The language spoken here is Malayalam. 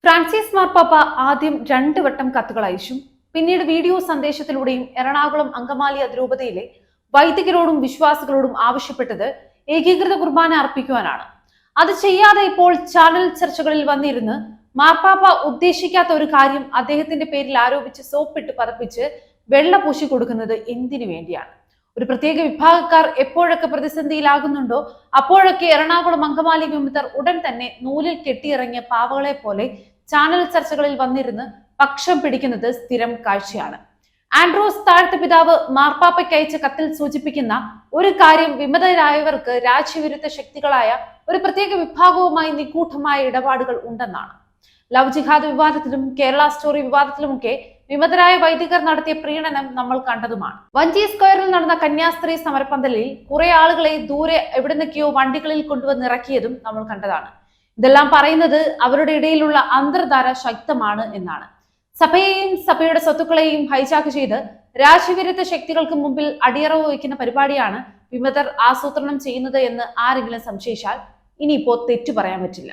ഫ്രാൻസിസ് മാർപ്പാപ്പ ആദ്യം 2 വട്ടം കത്തുകൾ അയച്ചു. പിന്നീട് വീഡിയോ സന്ദേശത്തിലൂടെയും എറണാകുളം അങ്കമാലി അതിരൂപതയിലെ വൈദികരോടും വിശ്വാസികളോടും ആവശ്യപ്പെട്ടത് ഏകീകൃത കുർബാന അർപ്പിക്കുവാനാണ്. അത് ചെയ്യാതെ ഇപ്പോൾ ചാനൽ ചർച്ചകളിൽ വന്നിരുന്ന് മാർപ്പാപ്പ ഉദ്ദേശിക്കാത്ത ഒരു കാര്യം അദ്ദേഹത്തിന്റെ പേരിൽ ആരോപിച്ച് സോപ്പിട്ട് പതപ്പിച്ച് വെള്ള പൂശി കൊടുക്കുന്നത് എന്തിനു വേണ്ടിയാണ്? ഒരു പ്രത്യേക വിഭാഗക്കാർ എപ്പോഴൊക്കെ പ്രതിസന്ധിയിലാകുന്നുണ്ടോ അപ്പോഴൊക്കെ എറണാകുളം അങ്കമാലി വിമുക്തർ ഉടൻ തന്നെ നൂലിൽ കെട്ടിയിറങ്ങിയ പാവകളെ പോലെ ചാനൽ ചർച്ചകളിൽ വന്നിരുന്ന് പക്ഷം പിടിക്കുന്നത് സ്ഥിരം കാഴ്ചയാണ്. ആൻഡ്രൂസ് താഴത്തെ പിതാവ് മാർപ്പാപ്പയ്ക്ക് അയച്ച കത്തിൽ സൂചിപ്പിക്കുന്ന ഒരു കാര്യം വിമതരായവർക്ക് രാജ്യവിരുദ്ധ ശക്തികളായ ഒരു പ്രത്യേക വിഭാഗവുമായി നിഗൂഢമായ ഇടപാടുകൾ ഉണ്ടെന്നാണ്. ലവ് ജിഹാദ് വിവാദത്തിലും കേരള സ്റ്റോറി വിവാദത്തിലുമൊക്കെ വിമതരായ വൈദികർ നടത്തിയ പ്രീണനം നമ്മൾ കണ്ടതുമാണ്. വഞ്ചി സ്ക്വയറിൽ നടന്ന കന്യാസ്ത്രീ സമരപ്പന്തലിൽ കുറെ ആളുകളെ ദൂരെ എവിടെ നിന്നൊക്കെയോ വണ്ടികളിൽ കൊണ്ടുവന്ന് ഇറക്കിയതും നമ്മൾ കണ്ടതാണ്. ഇതെല്ലാം പറയുന്നത് അവരുടെ ഇടയിലുള്ള അന്തർധാര ശക്തമാണ് എന്നാണ്. സഭയെയും സഭയുടെ സ്വത്തുക്കളെയും ഹൈജാക്ക് ചെയ്ത് രാജ്യവിരുദ്ധ ശക്തികൾക്ക് മുമ്പിൽ അടിയറവ് വയ്ക്കുന്ന പരിപാടിയാണ് വിമതർ ആസൂത്രണം ചെയ്യുന്നത് എന്ന് ആരെങ്കിലും സംശയിച്ചാൽ ഇനിയിപ്പോ തെറ്റു പറയാൻ പറ്റില്ല.